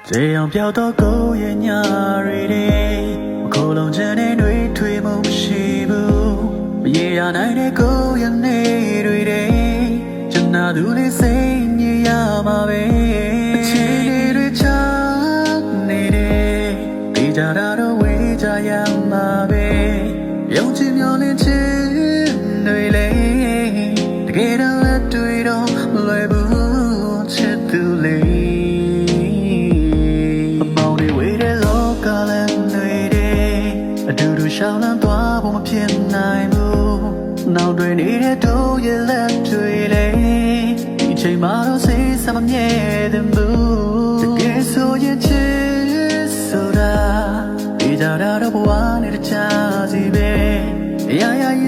这样飘到狗眼牙里的，可能真的对推梦西部，也呀那的狗眼内对的，真那都的谁也呀嘛呗，千里对家内的，地家大的为家呀嘛呗，有几秒连真对嘞，给他了对到来不切杜嘞。ရှောင်းလန်းသွားဖို့မဖြစ်နိုင်ဘူးနောက်တွေနေတဲ့တို့ရဲ့လက်တွေလေဒီချိန်မှာတော့စိတ်ဆက်မမြဲတဲ့ဘူးတကယ်ဆိုရင်ချစ်ဆိုတာဒီကြတာတော့ဘဝနဲ့တခြားစီပဲအရာရာရ